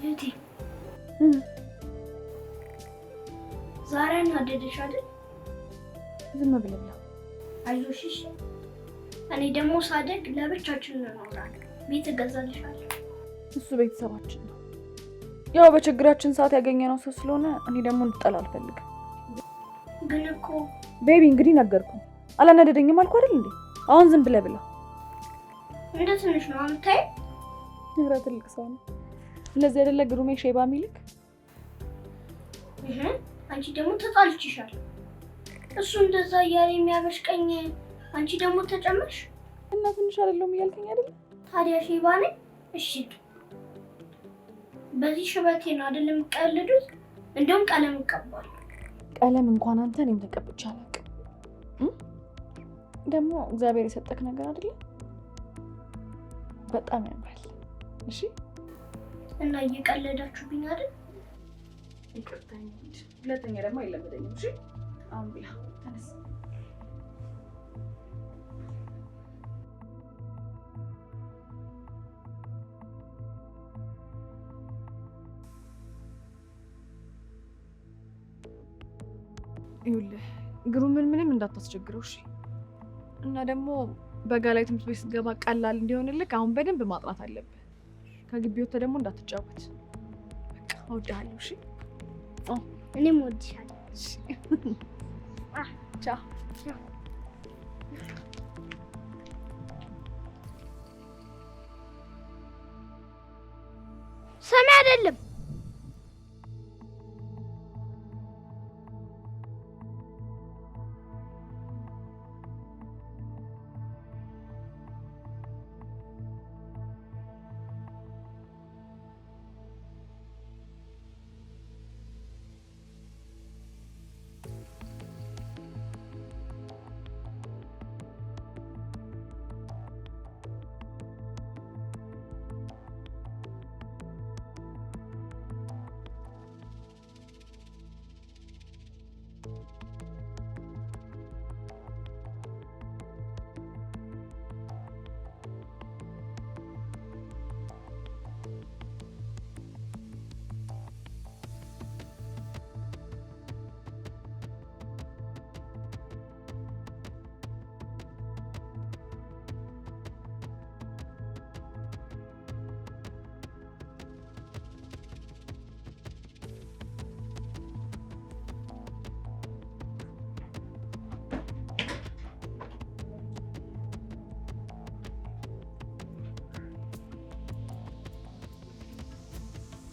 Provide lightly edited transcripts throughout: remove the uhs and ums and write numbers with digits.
እህቴ ዛሬ እናደደሽ አይደል? ዝም ብለህ ብላ። አይዞሽ እሺ። እኔ ደግሞ ሳደግ ለብቻችን እንኖራለን። ቤት እገዛልሻለሁ። እሱ ቤተሰባችን ነው። ያው በችግራችን ሰዓት ያገኘነው ሰው ስለሆነ እኔ ደግሞ እንድጠላ አልፈልግም። ግን እኮ ቤቢ እንግዲህ ነገርኩ። አላናደደኝም አልኩ አይደል እንዴ? አሁን ዝም ብለህ ብላ። እንደ ትንሽ ነው አንታይ። ኧረ ትልቅ ሰው ነው። እንደዚህ አይደለ ግሩሜ ሼባ ሚልክ። አንቺ ደግሞ ተጣልችሻል። እሱ እንደዛ እያለ የሚያበሽቀኝ አንቺ ደግሞ ተጨመርሽ። እና ትንሽ አይደለም እያልከኝ አይደል? ታዲያ ሼባ ነኝ? እሺ በዚህ ሽበቴ ነው አይደለም የምትቀልዱት? እንደውም ቀለም እቀባለሁ። ቀለም እንኳን አንተ እኔም ተቀብቼ አላውቅም። ደግሞ እግዚአብሔር የሰጠክ ነገር አይደለ? በጣም ያምራል። እሺ እና እየቀለዳችሁብኝ አይደል? ይቅርታኝ። ሁለተኛ ደግሞ አይለመደኝም። እሺ አሁን ብላ ተነስ። ይኸውልህ ግሩምን ምንም እንዳታስቸግረው እሺ። እና ደግሞ በጋ ላይ ትምህርት ቤት ስትገባ ቀላል እንዲሆንልህ አሁን በደንብ ማጥናት አለብህ። ከግቢ ወጥተህ ደግሞ እንዳትጫወት። በቃ እወድሃለሁ። እሺ እኔም እወድሻለሁ። ቻው። ሰሚ አይደለም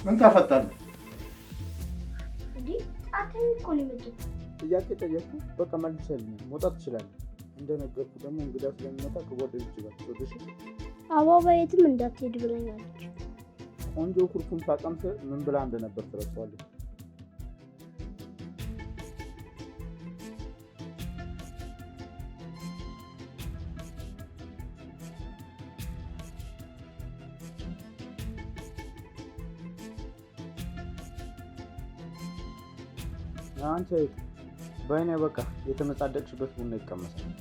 ምን ታፈጣለህ? እንዴ አተኝ እኮ ነው የመጣው። ጥያቄ ጠየቅኩ። በቃ መልሰልኝ። መውጣት ትችላለህ። እንደነገርኩ ደግሞ እንግዳ ስለሚመጣ ከጓደኞች ጋር ወደሽ አባባ የትም እንዳትሄድ ብለኛለች። ቆንጆ ኩርኩም ታቀምሰ ምን ብላ እንደነበር ትረሳዋለህ። አንቺ በእኔ በቃ የተመጻደቅሽበት ቡና ይቀመሳል።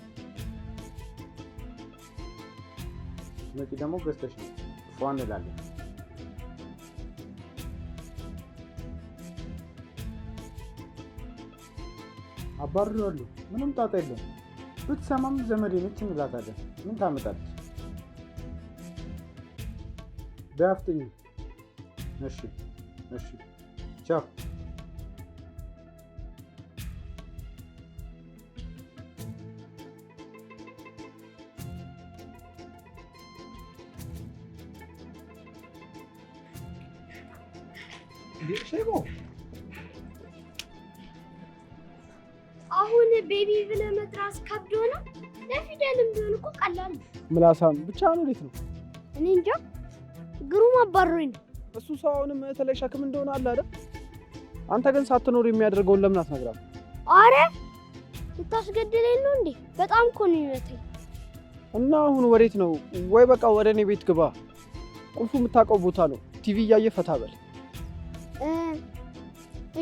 መጪ ደግሞ ገዝተሽ ነው ፏን እንላለን። አባርራለሁ። ምንም ጣጣ የለም። ብትሰማም ዘመዴ ነች እንላታለን። ምን ታመጣለች? ዳፍጥኝ። እሺ እሺ ቻው። አሁን ቤቢ ብለህ መጥራት ከብዶ ነው። ለፊደልም ቢሆን እኮ ቀላል ነው። ምላሳም ብቻ ነው። እንዴት ነው? እኔ እንጃ። ግሩም አባሮኝ ነው። እሱ ሰው አሁንም ተለይ ሸክም እንደሆነ አለ አይደል? አንተ ግን ሳትኖር የሚያደርገውን ለምን አትነግራት? አረ ልታስገድለኝ ነው እንዴ? በጣም እኮ ነው የሚመታኝ። እና አሁን ወዴት ነው? ወይ በቃ ወደ እኔ ቤት ግባ። ቁልፉ የምታውቀው ቦታ ነው። ቲቪ እያየ ፈታ በል።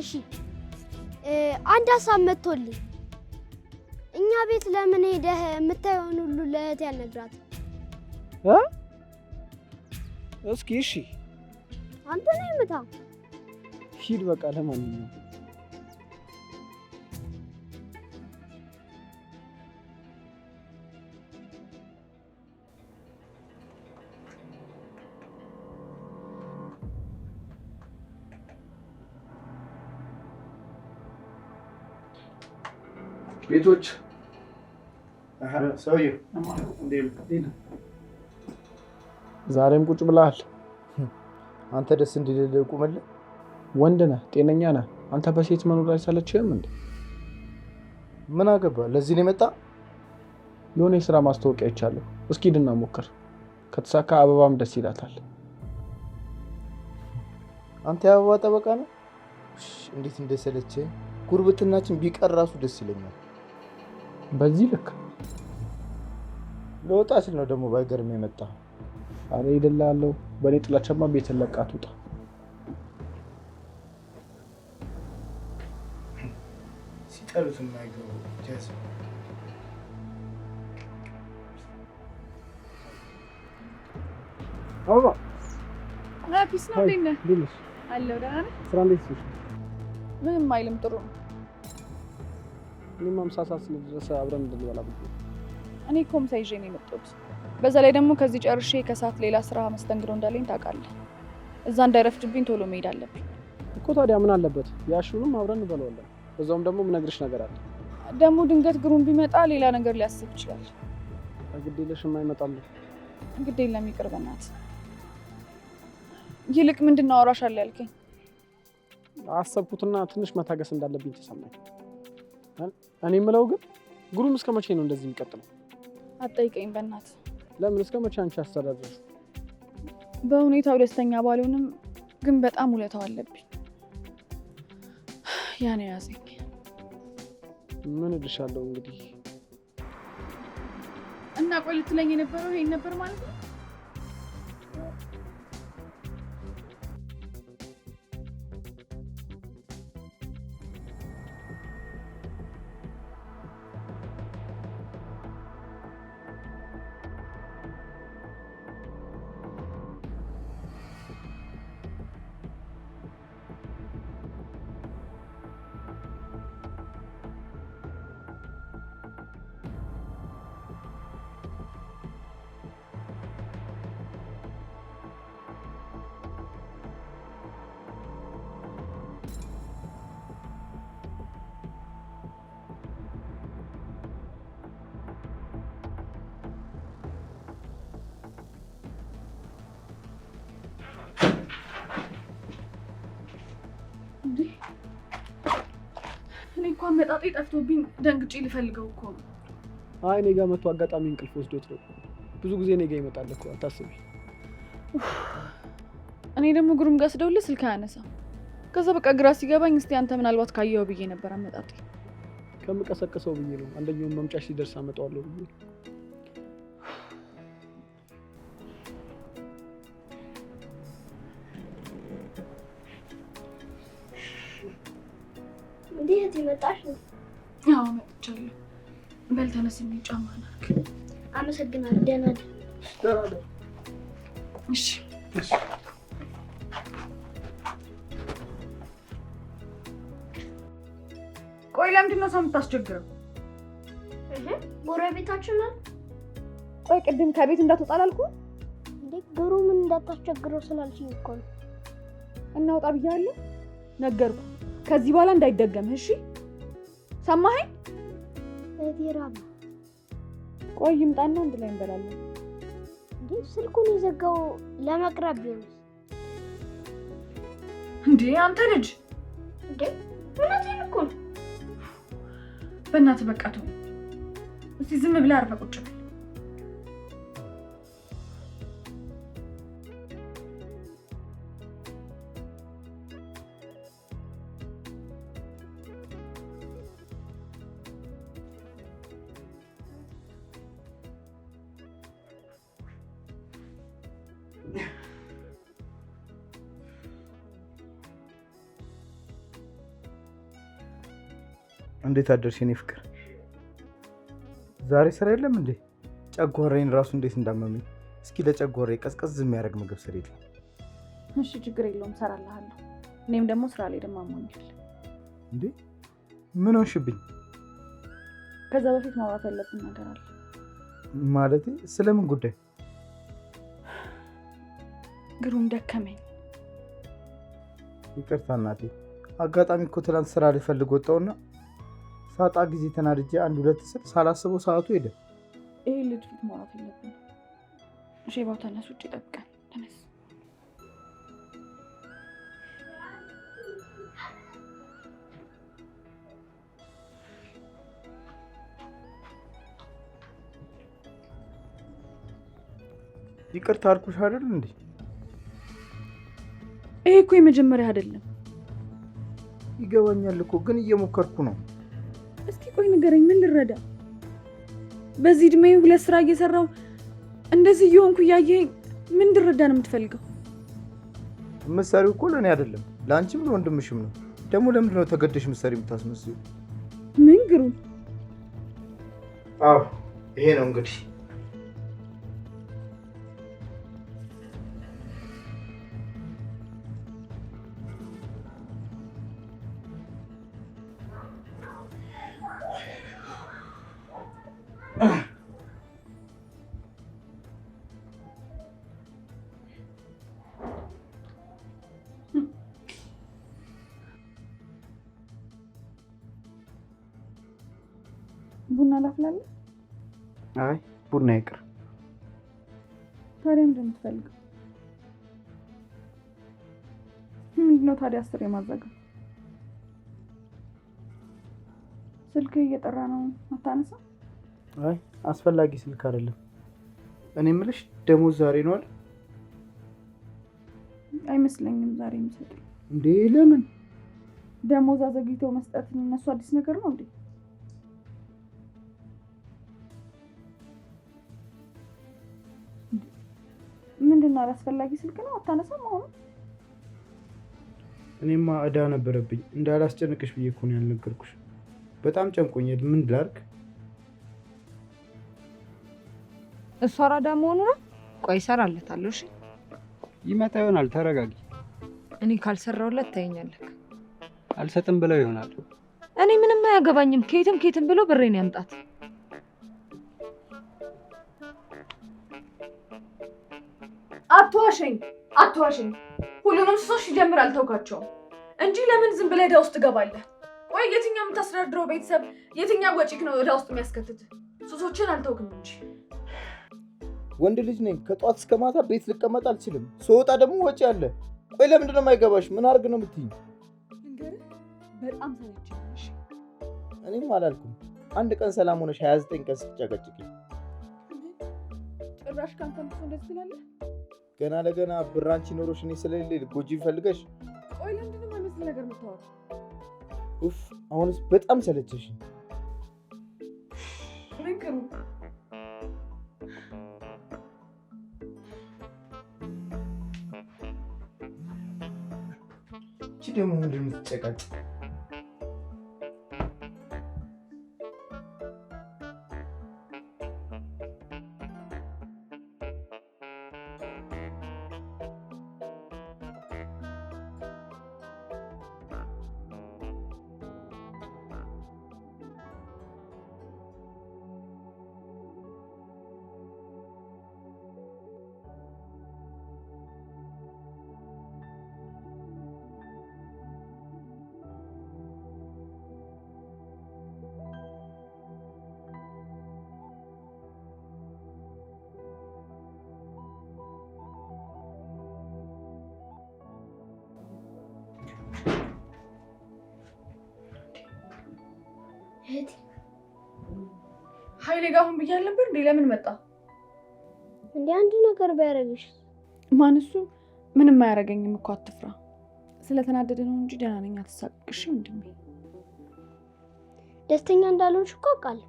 እሺ አንድ ሀሳብ መጥቶልኝ፣ እኛ ቤት ለምን ሄደህ የምታየውን ሁሉ ለእህቴ አልነግራትም? እስኪ እሺ። አንተ ነህ የምታ። ሂድ በቃ ለማንኛውም ቤቶች ሰውዬው ዛሬም ቁጭ ብለሃል። አንተ ደስ እንዲልህ ቁምልህ። ወንድ ነህ፣ ጤነኛ ነህ። አንተ በሴት መኖር አይሰለችህም እንዴ? ምን አገባ? ለዚህ ነው የመጣ? የሆነ የስራ ማስታወቂያ ይቻለሁ። እስኪ ሂድና ሞክር። ከተሳካ አበባም ደስ ይላታል። አንተ የአበባ ጠበቃ ነው? እንዴት እንደሰለቸኝ። ጉርብትናችን ቢቀር ራሱ ደስ ይለኛል። በዚህ ልክ ለወጣ ስል ነው ደግሞ ባይገርም የመጣ። አረ ይደላለው። በእኔ ጥላቻማ ቤትን ለቃ ትውጣ። ሲጠሉት የማይገቡ ጀዝ አበባ ፒስ ነው። እንዴት ነህ? እንዴት አለሁ። ደህና ነህ? ስራ እንዴት ነሽ? ምንም አይልም፣ ጥሩ ነው። እኔማ ምሳ ሰዓት ስለደረሰ አብረን እንድንበላ ብዬ። እኔ እኮ ምሳ ይዤ ነው የመጣሁት። በዛ ላይ ደግሞ ከዚህ ጨርሼ ከሰዓት ሌላ ስራ መስተንግዶ እንዳለኝ ታውቃለህ። እዛ እንዳይረፍድብኝ ቶሎ መሄድ አለብኝ እኮ። ታዲያ ምን አለበት? ያሹንም አብረን እንበላዋለን። በዛውም ደግሞ የምነግርሽ ነገር አለ። ደግሞ ድንገት ግሩም ቢመጣ ሌላ ነገር ሊያስብ ይችላል። ግድ የለሽም አይመጣም። ግድ የለም ይቅር በእናትህ። ይልቅ ምንድን ነው አወራሻለሁ ያልከኝ? አሰብኩትና ትንሽ መታገስ እንዳለብኝ ተሰማኝ። እኔ የምለው ግን ግሩም እስከ መቼ ነው እንደዚህ የሚቀጥለው? አትጠይቀኝ በእናትህ። ለምን? እስከ መቼ አንቺ አስተዳደርሽ? በሁኔታው ደስተኛ ባልሆንም ግን በጣም ውለታው አለብኝ። ያኔ ያዘኝ። ምን እልሻለሁ እንግዲህ። እና ቆይ ልትለኝ የነበረው ይሄን ነበር ማለት ነው? እኔ እንኳን መጣጤ ጠፍቶብኝ ደንግጬ ልፈልገው እኮ ነው። አይ እኔ ጋር መጥቶ አጋጣሚ እንቅልፍ ወስዶት ነው። ብዙ ጊዜ እኔ ጋር ይመጣል እኮ አታስቢ። እኔ ደግሞ ግሩም ጋር ስደውልህ ስልክ አያነሳም። ከዛ በቃ ግራ ሲገባኝ እስቲ አንተ ምናልባት ካየኸው ብዬ ነበር አመጣጤ። ከምቀሰቅሰው ብዬ ነው። አንደኛውን መምጫሽ ሲደርስ አመጣዋለሁ ብዬ። እንዴት ይመጣሽ ነው? አዎ መጥቻለሁ። በል ተነስ፣ ጫማ ናክ። አመሰግናለሁ። ደህና ነህ? እሺ ቆይ ለምንድን ነው ሰው የምታስቸግረው? ጎረቤታችን ነን። ቆይ ቅድም ከቤት እንዳትወጣ አላልኩህም እንዴ? ግሩምን እንዳታስቸግረው ስላልሽኝ እኮ ነው። እናውጣ ብያለሁ፣ ነገርኩህ። ከዚህ በኋላ እንዳይደገምህ እሺ? ሰማኸኝ? እቴራባ ቆይ ይምጣና አንድ ላይ እንበላለን። እንዴ ስልኩን የዘጋው ለመቅረብ ቢሆንስ? እንዴ አንተ ልጅ! እንዴ እውነቴን እኮ ነው። በእናትህ በቃ ተው። እስቲ ዝም ብለህ አርፈህ ቁጭ በል። እንዴት አደርሽ የኔ ፍቅር? ዛሬ ስራ የለም እንዴ? ጨጓራዬን ራሱ እንዴት እንዳመመኝ። እስኪ ለጨጓራዬ ቀዝቀዝ የሚያደርግ ምግብ ስሪልኝ። እሺ ችግር የለውም እሰራልሃለሁ። እኔም ደግሞ ስራ ላይ ደግሞ አሞኛል። እንዴ ምን ሆንሽብኝ? ከዛ በፊት ማውራት ያለብን ነገር አለ። ማለቴ ስለምን ጉዳይ? ግሩም ደከመኝ። ይቅርታ እናቴ፣ አጋጣሚ እኮ ትናንት ስራ ልፈልግ ወጣውና ሳጣ ጊዜ ተናድጄ አንድ ሁለት ስል ሳላስበው ሰዓቱ ሄደ። ይሄ ልጅ ፊት ማውራት ያለብን። ሼባው ተነስ፣ ውጭ ይጠብቀን። ተነስ። ይቅርታ አልኩሽ አይደል እንዴ? ይሄ እኮ የመጀመሪያ አይደለም። ይገባኛል እኮ ግን እየሞከርኩ ነው። እስኪ ቆይ ንገረኝ፣ ምን ልረዳ? በዚህ እድሜ ሁለት ስራ እየሰራው እንደዚህ እየሆንኩ እያየኸኝ ምን እንድረዳ ነው የምትፈልገው? የምትሰሪው እኮ ለእኔ አይደለም ለአንቺም ለወንድምሽም ነው። ደግሞ ለምንድን ነው ተገደሽ ምትሰሪ የምታስመስዩ? ምን ግሩም? አዎ ይሄ ነው እንግዲህ። ቡና ላፍላለህ? አይ ቡና ይቅር። ታዲያ ምንድን ነው የምትፈልገው? ምንድን ነው ታዲያ 10 የማዘጋው? ስልክ እየጠራ ነው አታነሳ? አይ አስፈላጊ ስልክ አይደለም። እኔ የምልሽ ደሞዝ ዛሬ ነው አይደል? አይመስለኝም ዛሬ የሚሰጠኝ። እንዴ ለምን? ደሞዝ አዘግይቶ መስጠት እነሱ አዲስ ነገር ነው እንዴ? ምንድን ነው አላስፈላጊ ስልክ ነው አታነሳም አሁን? እኔማ እዳ ነበረብኝ እንዳላስጨንቅሽ ብዬ እኮ ነው ያልነገርኩሽ። በጣም ጨንቆኛል። ምን ላድርግ? እሷ አራዳ መሆኑ ነው። ቆይ እሰራለታለሁ። እሺ ይመጣ ይሆናል። ተረጋጊ። እኔ ካልሰራሁለት ታየኛለህ። አልሰጥም ብለው ይሆናል። እኔ ምንም አያገባኝም። ከየትም ብሎ ብሬን ያምጣት። አትዋሸኝ። ሁሉንም ሱሶች ሲጀምር አልተውካቸውም እንጂ ለምን ዝም ብለህ ዕዳ ውስጥ ትገባለህ? ቆይ የትኛው የምታስተዳድረው ቤተሰብ የትኛው ወጪክ ነው ዕዳ ውስጥ የሚያስከትትህ? ሱሶችን አልተውክም እንጂ። ወንድ ልጅ ነኝ። ከጧት እስከ ማታ ቤት ልቀመጥ አልችልም። ስወጣ ደግሞ ወጪ አለ። ቆይ ለምንድን ነው የማይገባሽ? ምን አድርግ ነው የምትይኝ? እንግዲህ በጣም ሰለቸኝ። እኔም አላልኩም። አንድ ቀን ሰላም ሆነሽ 29 ቀን ስትጨቀጭቂ ጭራሽ ካንተም እንደዚህ ትላለህ? ገና ለገና ብራንቺ ኖሮሽ እኔ ስለሌለ ጎጂ ፈልገሽ። ቆይ ለምንድን ነው የማይመስል ነገር የምታወራው? ኡፍ አሁንስ በጣም ሰለቸሽ። ምንክሩ እቺ ደግሞ ምንድን ነው የምትጨቃጭ? ኃይሌ ጋር አሁን ብያለሁ ነበር እንዴ? ለምን መጣ እንዴ? አንድ ነገር ባያረግሽ? ማን እሱ? ምንም አያረገኝም እኮ አትፍራ። ስለተናደደ ነው እንጂ ደህና ነኝ። አትሳቅሽ ወንድሜ። ደስተኛ እንዳልሆንሽ እኮ አውቃለሁ።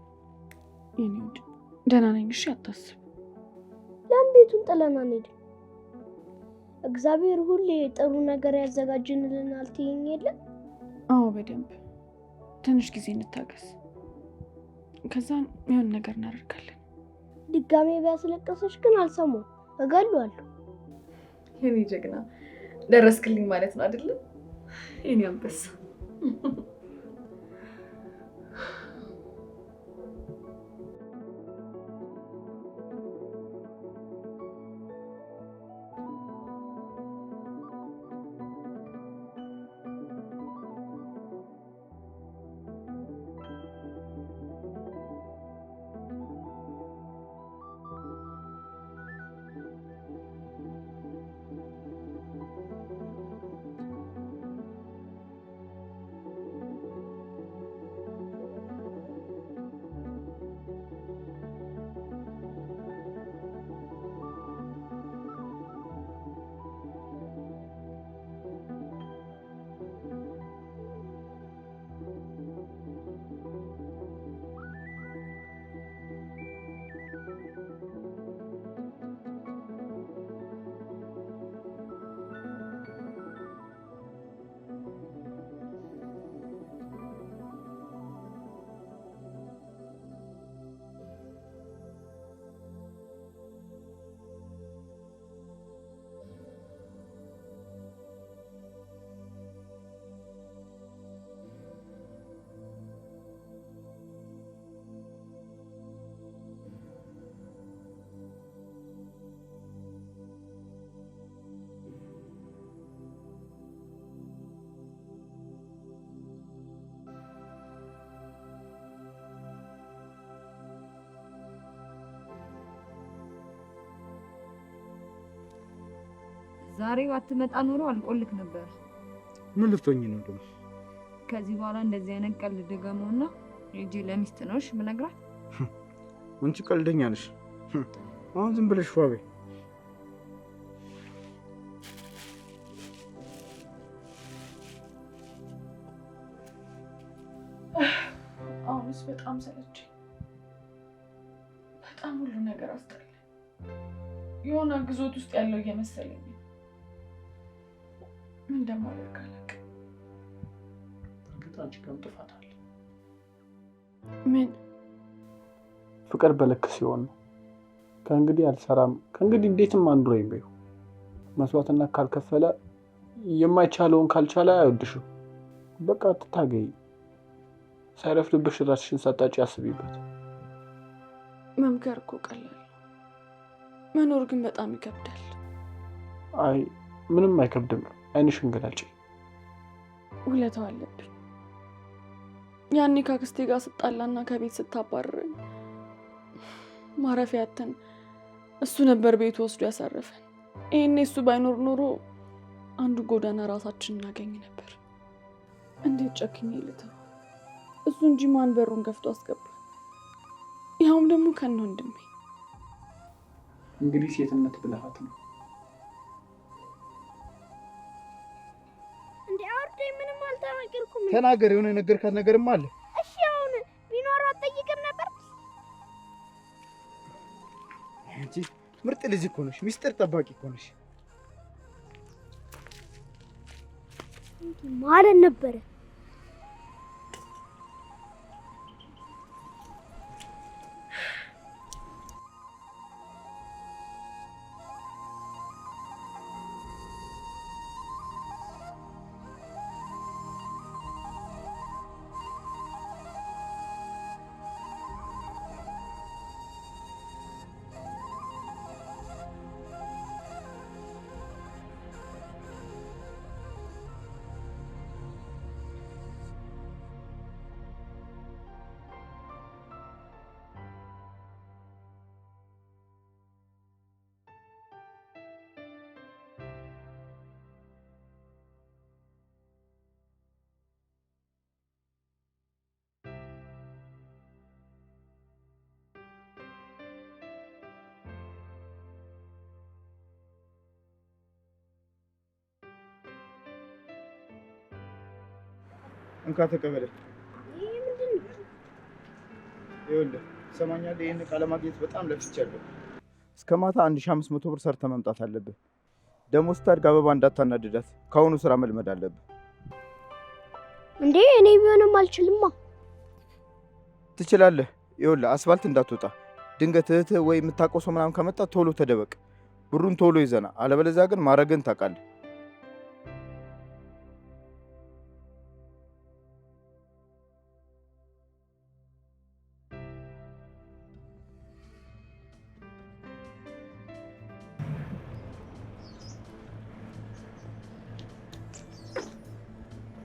የኔ ወድ ደህና ነኝ። እሺ አታስብ። ለምን ቤቱን ጥለን አንሄድም? እግዚአብሔር ሁሌ ጥሩ ነገር ያዘጋጅልናል ትይኝ የለ? አዎ በደንብ። ትንሽ ጊዜ እንታገስ። ከዛ የሆነ ነገር እናደርጋለን። ድጋሜ ቢያስለቀሰሽ ግን አልሰማም፣ እገለዋለሁ። የኔ ጀግና ደረስክልኝ ማለት ነው አይደል? የኔ አንበሳ። ዛሬ ባትመጣ ኖሮ አልቆልክ ነበር። ምን ልትሆኚ ነው ደግሞ? ከዚህ በኋላ እንደዚህ አይነት ቀልድ ድገመውና እጄ ለሚስት ነውሽ ምነግራት። አንቺ ቀልደኛ ነሽ። አሁን ዝም ብለሽ ፏቤ። አሁንስ በጣም ሰለቸኝ። በጣም ሁሉ ነገር አስጠላኝ። የሆነ ግዞት ውስጥ ያለው እየመሰለኝ ምን እንደማደርግ አላውቅም። እርግጥ አንቺ ጋርም ጥፋት አለ። ምን? ፍቅር በልክ ሲሆን ነው። ከእንግዲህ አልሰራም፣ ከእንግዲህ እንዴትም አንዱረኝ በይው። መስዋዕትነት ካልከፈለ የማይቻለውን ካልቻለ አይወድሽም። በቃ ትታገይ። ሳይረፍድብሽ ራስሽን ሳታጪ አስቢበት። መምከር እኮ ቀላል፣ መኖር ግን በጣም ይከብዳል። አይ ምንም አይከብድም። አይንሽን ግለጪ። ውለታው አለብኝ። ያኔ ከአክስቴ ጋር ስጣላና ከቤት ስታባረረኝ ማረፊያ ያተን እሱ ነበር ቤቱ ወስዶ ያሳረፈን። ይሄኔ እሱ ባይኖር ኖሮ አንዱ ጎዳና ራሳችን እናገኝ ነበር። እንዴት ጨክኜ ልተው? እሱ እንጂ ማን በሩን ከፍቶ አስገባ? ያውም ደግሞ ከነ ወንድሜ። እንግዲህ ሴትነት ብልሃት ነው። ምንም አልተናገርኩም። ተናገር። የሆነ የነገርካት ነገርም አለ። እሺ አሁን ቢኖር አትጠይቅም ነበር? አንቺ ምርጥ ልጅ እኮ ነሽ። ሚስጥር ጠባቂ እኮ ነሽ ማለት ነበረ። እንካ ተቀበለ። ይኸውልህ ትሰማኛለህ? ይሄን ዕቃ ለማግኘት በጣም ለፍቻለሁ። እስከ ማታ 1500 ብር ሰርተህ መምጣት አለብህ። ደግሞ ስታድግ አበባ እንዳታናድዳት ከአሁኑ ስራ መልመድ አለብህ። እንዴ እኔ ቢሆንም አልችልማ። ትችላለህ። ይኸውልህ አስፋልት እንዳትወጣ። ድንገት እህትህ ወይ የምታውቀው ሰው ምናምን ከመጣ ቶሎ ተደበቅ። ብሩን ቶሎ ይዘና፣ አለበለዚያ ግን ማረግን ታውቃለህ።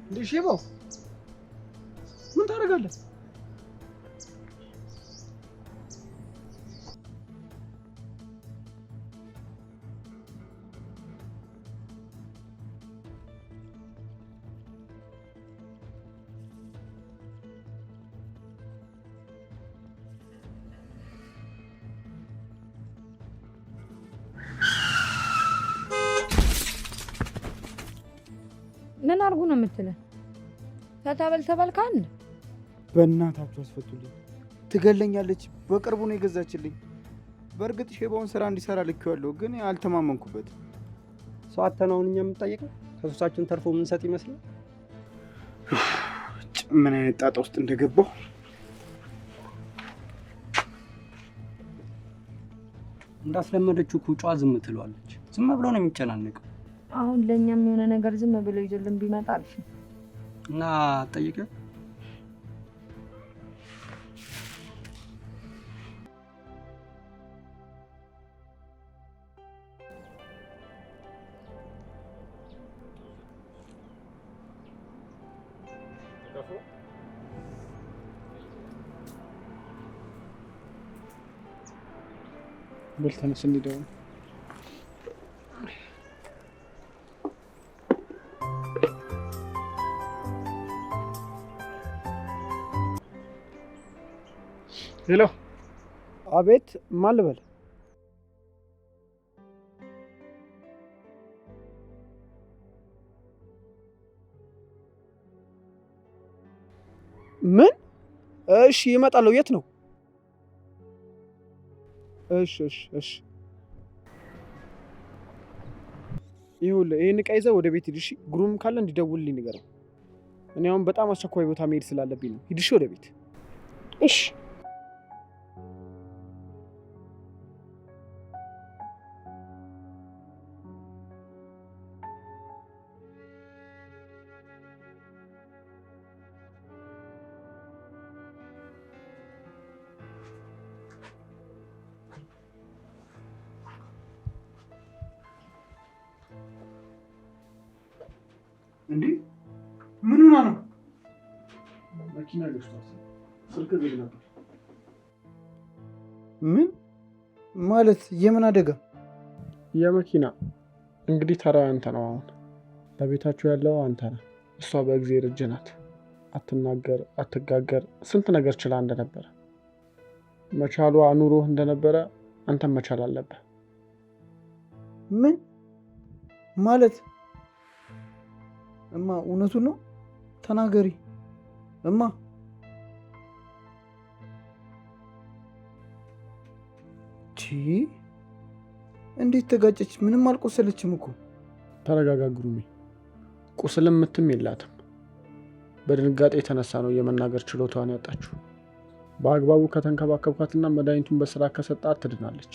እንዴ ሼባው ምን ታደርጋለህ? ምን አድርጉ ነው የምትለው? ተታበል ተባልካል። በእናታችሁ አስፈቱልኝ። ትገለኛለች። በቅርቡ ነው የገዛችልኝ። በእርግጥ ሼባውን ስራ እንዲሰራ ልኬዋለሁ፣ ግን አልተማመንኩበት። ሰው አተናውን እኛ የምንጠይቀው ከሱሳችን ተርፎ የምንሰጥ ይመስላል። ምን አይነት ጣጣ ውስጥ እንደገባው። እንዳስለመደችው ኩጫ ዝም ትለዋለች። ዝም ብሎ ነው የሚጨናነቀው። አሁን ለእኛም የሆነ ነገር ዝም ብሎ ይዞልን ቢመጣ አልፍ እና ጠይቀ በልተነስ እንሂድ። ሄሎ። አቤት። ማን ልበል? ምን? እሺ እመጣለሁ። የት ነው? እሺ። ይኸውልህ ይሄን ዕቃ ይዘህ ወደ ቤት ሂድ። እሺ ግሩም ካለ እንዲደውልልኝ ንገረው። እኔ አሁን በጣም አስቸኳይ ቦታ መሄድ ስላለብኝ ነው። ሂድ እሺ ወደ ቤት። እሺ። እንዴ ምን ሆና ነው? መኪና ገጭቷት ስልክ ዝግ ነበር። ምን ማለት? የምን አደጋ? የመኪና እንግዲህ ተራ አንተ ነው። አሁን ለቤታችሁ ያለው አንተ ነህ። እሷ በእግዚአብሔር እጅ ናት። አትናገር፣ አትጋገር፣ ስንት ነገር ችላ እንደነበረ መቻሏ ኑሮህ እንደነበረ አንተም መቻል አለብህ። ምን ማለት? እማ እውነቱን ነው? ተናገሪ እማ። እንዴት ተጋጨች? ምንም አልቆሰለችም እኮ። ተረጋጋ ግሩሜ። ቁስልም ምትም የላትም። በድንጋጤ የተነሳ ነው የመናገር ችሎታዋን ያጣችው። በአግባቡ ከተንከባከብካትና መድኃኒቱን በስራ ከሰጣት ትድናለች።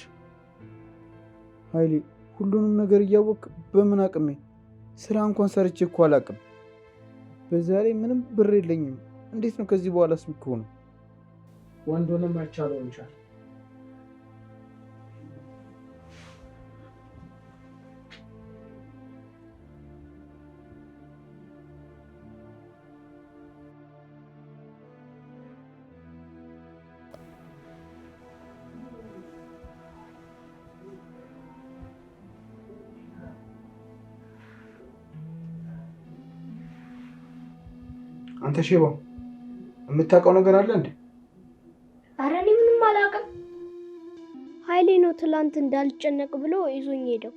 ኃይሌ፣ ሁሉንም ነገር እያወቅ በምን አቅሜ? ስራ እንኳን ሰርቼ እኮ አላቅም። በዛ ላይ ምንም ብር የለኝም። እንዴት ነው ከዚህ በኋላ ስሚክ ሆነ? ወንዶንም አይቻለውን ይቻል። አንተ ሼባው የምታውቀው ነገር አለ እንዴ? ኧረ እኔ ምንም አላውቅም። ኃይሌ ነው ትላንት እንዳልጨነቅ ብሎ ይዞኝ ሄደው።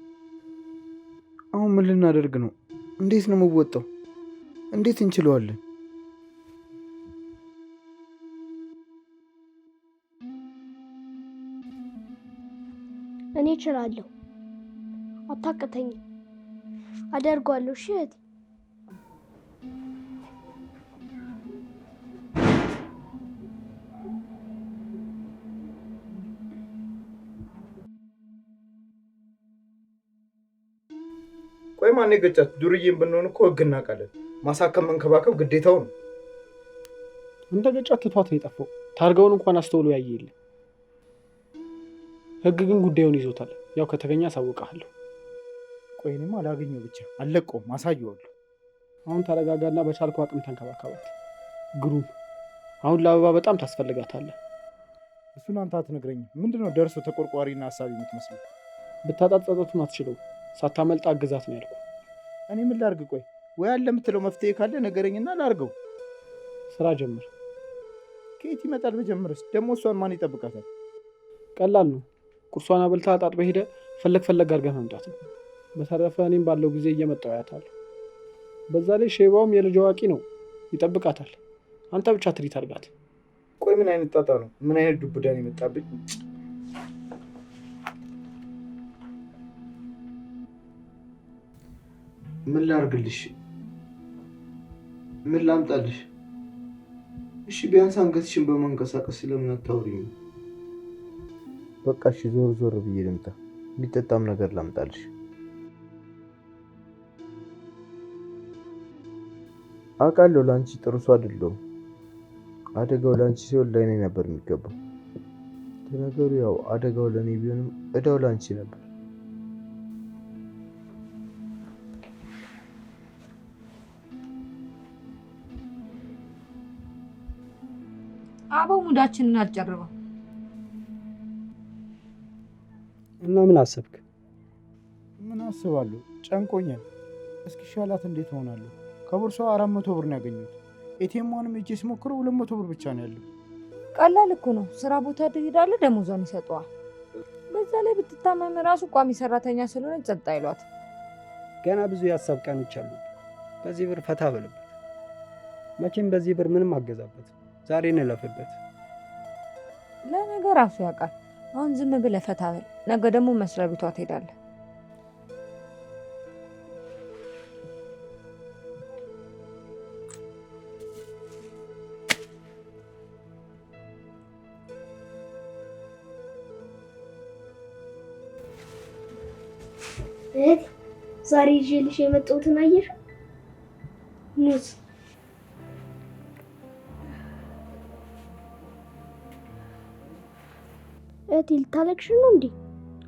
አሁን ምን ልናደርግ ነው? እንዴት ነው የምወጣው? እንዴት እንችለዋለን? እኔ እችላለሁ። አታቅተኝም። አደርጓለሁ። እሺ እህቴ። ቆይ ማን የገጫት? ዱርዬም ብንሆን እኮ ህግ እናውቃለን። ማሳከም መንከባከብ ግዴታው ነው። እንደ ገጫት ትቷት ነው የጠፋው። ታርጋውን እንኳን አስተውሎ ያየ የለ። ህግ ግን ጉዳዩን ይዞታል። ያው ከተገኘ አሳውቅሃለሁ። ቆይ እኔማ አላገኘው ብቻ አልለቀውም፣ አሳየዋለሁ። አሁን ተረጋጋና በቻልኩ አቅም ተንከባከባት። ግሩም፣ አሁን ለአበባ በጣም ታስፈልጋታለህ። እሱን አንተ አትነግረኝም። ምንድነው ደርሶ ተቆርቋሪና ሀሳቢ የምትመስለው? ብታጣት ጸጸቱን አትችለው። ሳታመልጣ አግዛት ነው ያልኩህ። እኔ ምን ላድርግ? ቆይ ወይ አለ የምትለው መፍትሄ ካለ ነገረኝና ላድርገው። ስራ ጀምር። ከየት ይመጣል በጀምርስ? ደግሞ እሷን ማን ይጠብቃታል? ቀላል ነው። ቁርሷን አበልታ አጣጥበህ ሄደህ ፈለግ አድርገህ መምጣት ነው። በተረፈ እኔም ባለው ጊዜ እየመጣሁ አያታለሁ። በዛ ላይ ሼባውም የልጅ አዋቂ ነው፣ ይጠብቃታል። አንተ ብቻ ትሪት አድርጋት። ቆይ ምን አይነት ጣጣ ነው? ምን አይነት ዱብዳ ነው የመጣብኝ? ምን ላድርግልሽ? ምን ላምጣልሽ? እሺ ቢያንስ አንገትሽን በማንቀሳቀስ ስለምን አታውሪኝ? በቃ እሺ ዞር ብዬ ልምጣ። የሚጠጣም ነገር ላምጣልሽ። አውቃለሁ ለአንቺ ጥሩ ሰው አይደለሁም። አደጋው ለአንቺ ሲሆን ለእኔ ነበር የሚገባው። ለነገሩ ያው አደጋው ለእኔ ቢሆንም እዳው ለአንቺ ነበር። አበው ሙዳችንን አልጨረበም እና ምን አሰብክ? ምን አስባለሁ? ጨንቆኛል። እስኪሻላት እንዴት ሆናለሁ? ከቦርሳው 400 ብር ነው ያገኘሁት። ኤቲኤምዋንም ሄጄ ስሞክረው 200 ብር ብቻ ነው ያለው። ቀላል እኮ ነው። ስራ ቦታ ትሄዳለህ፣ ደሞዟን ይሰጠዋል። በዛ ላይ ብትታመም ራሱ ቋሚ ሰራተኛ ስለሆነ ጸጥ አይሏት። ገና ብዙ የሀሳብ ቀኖች አሉ። በዚህ ብር ፈታ በልበት። መቼም በዚህ ብር ምንም አገዛበት። ዛሬ እንለፍበት። ለነገ ራሱ ያውቃል። አሁን ዝም ብለህ ፈታ በል። ነገ ደግሞ መስሪያ ቤቷ ትሄዳለህ። ዛሬ ይዤልሽ የመጣሁትን አየሽ? ሙዝ እህቴ ልታለቅሽ ነው እንዴ?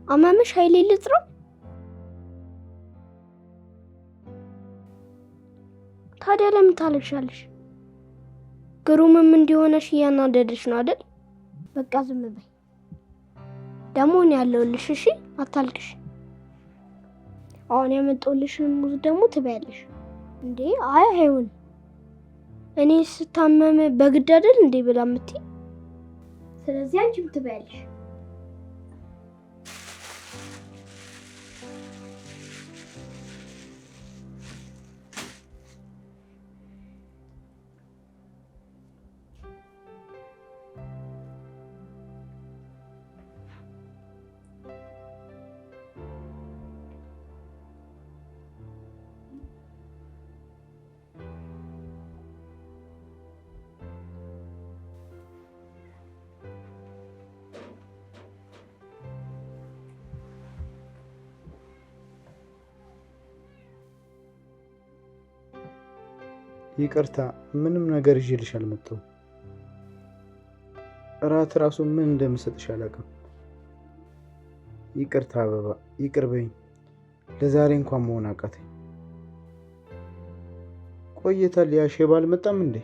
አማመሽ ኃይሌ ልጥራው? ታዲያ ለምን ታለቅሻለሽ? ግሩምም እንዲሆነሽ እያናደደሽ ነው አይደል? በቃ ዝም በይ። ደግሞ እኔ ያለሁልሽ። እሺ አታልቅሽ። አሁን ያመጣሁልሽን ሙዝ ደግሞ ትበያለሽ። እንዴ አይ አይሆንም። እኔ ስታመም በግድ አይደል እንዴ ብላ የምትይ? ስለዚህ አንቺም ትበያለሽ። ይቅርታ፣ ምንም ነገር ይዤልሽ አልመጣሁም። እራት ራሱ ምን እንደምሰጥሽ አላውቅም። ይቅርታ አበባ፣ ይቅር በይኝ። ለዛሬ እንኳን መሆን አቃተኝ። ቆይታል። ያ ሼባ አልመጣም እንዴ?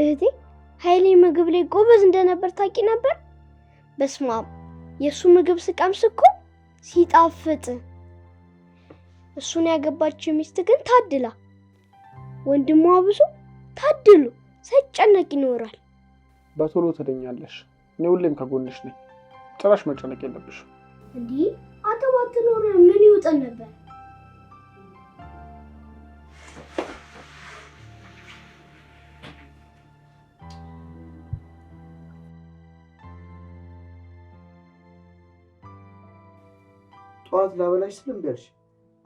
እህቴ ኃይሌ ምግብ ላይ ጎበዝ እንደነበር ታውቂ ነበር? በስመ አብ የእሱ ምግብ ስቀምስ እኮ ሲጣፍጥ። እሱን ያገባች ሚስት ግን ታድላ፣ ወንድሟ ብዙ ታድሉ ሳይጨነቅ ይኖራል። በቶሎ ትድኛለሽ። እኔ ሁሌም ከጎንሽ ነኝ። ጭራሽ መጨነቅ የለብሽም። እንዲህ አንተ ባትኖር ምን ይውጠን ነበር? ጠዋት ላበላሽ ስል እምቢ አልሽ።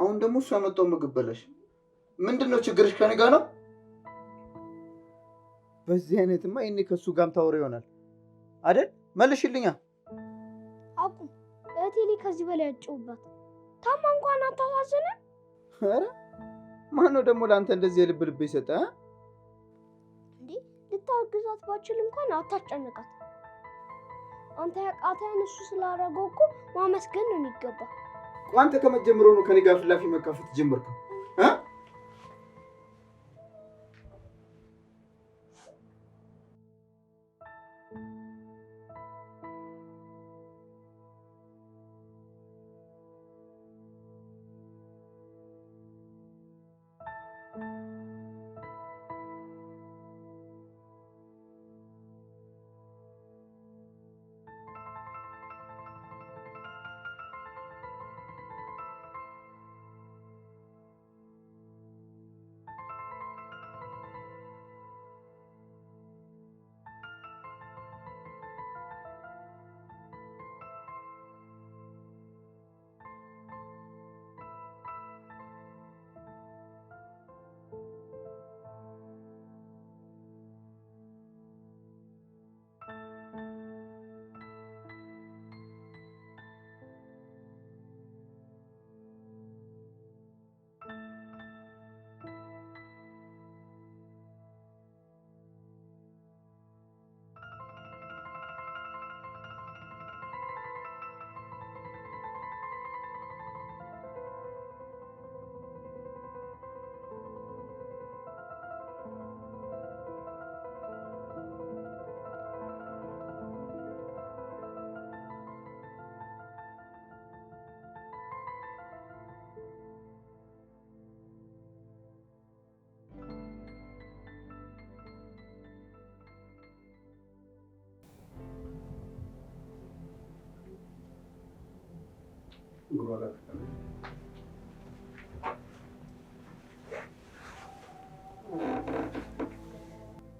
አሁን ደግሞ እሱ ያመጣው ምግብ በላሽ። ምንድነው ችግርሽ? ከኔ ጋር ነው? በዚህ አይነትማ እኔ ከሱ ጋርም ታወሪ ይሆናል አይደል? መልሽልኛ። አቁም። እህቴ ላይ ከዚህ በላይ ያጨውባት ታማ እንኳን አታሳዝንም። ኧረ ማነው ደግሞ ለአንተ እንደዚህ የልብ ልብ የሰጠ? እንዴ ልታግዛት ባችል እንኳን አታጨንቃት። አንተ ያቃተህን እሱ ስላደረገው እኮ ማመስገን ነው የሚገባ። አንተ ከመጀመሩ ነው ከኔ ጋር ፍላፊ መካፈት ጀመርከው?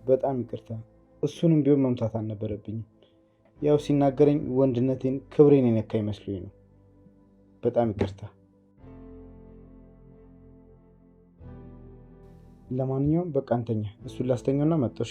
በጣም ይቅርታ። እሱንም ቢሆን መምታት አልነበረብኝም። ያው ሲናገረኝ ወንድነቴን ክብሬን የነካ ይመስሉኝ ነው። በጣም ይቅርታ። ለማንኛውም በቃ አንተኛ፣ እሱን ላስተኛውና መጣሽ።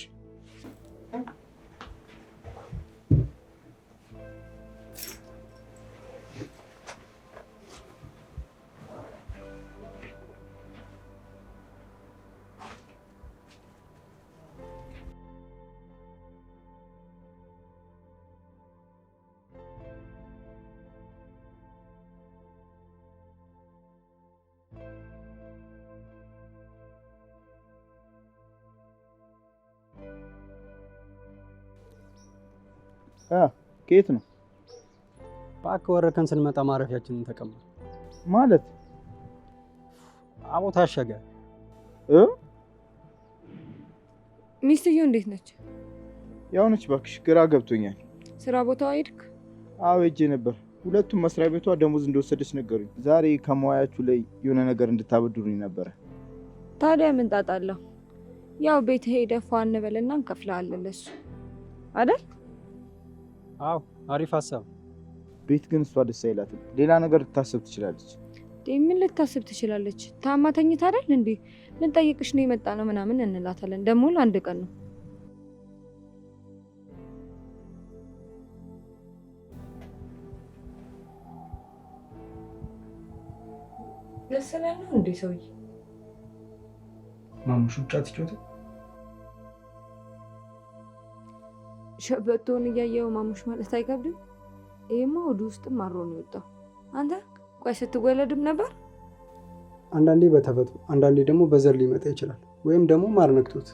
ከየት ነው? እባክህ ወረከን ስንመጣ ማረፊያችንን ተቀመጥ ማለት አቦ ታሸገ። ሚስትየው እንዴት ነች? ያው ነች እባክሽ፣ ግራ ገብቶኛል። ስራ ቦታው ሄድክ? አዎ ሄጄ ነበር። ሁለቱም መስሪያ ቤቷ ደሞዝ እንደወሰደች ነገሩኝ። ዛሬ ከመዋያችሁ ላይ የሆነ ነገር እንድታበድሩኝ ነበረ። ታዲያ ምን ጣጣ አለው? ያው ቤት ሄደህ ፏ እንበልና እንከፍልሃለን ለሱ አይደል? አዎ አሪፍ ሀሳብ። ቤት ግን እሷ ደስ አይላትም። ሌላ ነገር ልታስብ ትችላለች። ምን ልታስብ ትችላለች? ታማ ተኝታ አይደል እንዴ? ልንጠይቅሽ ነው የመጣ ነው ምናምን እንላታለን። ደግሞ ለአንድ ቀን ነው። ደስ ይላል እንዴ ሰውዬ? ማሙሽ ውጫ ትጮት ሸበቶን እያየው ማሙሽ ማለት አይከብድም? ይሄማ ወደ ውስጥም አሮ ነው የወጣው። አንተ ቆይ ስትወለድም ነበር? አንዳንዴ በተፈጥሮ አንዳንዴ ደግሞ በዘር ሊመጣ ይችላል። ወይም ደግሞ ማር ነክቶት።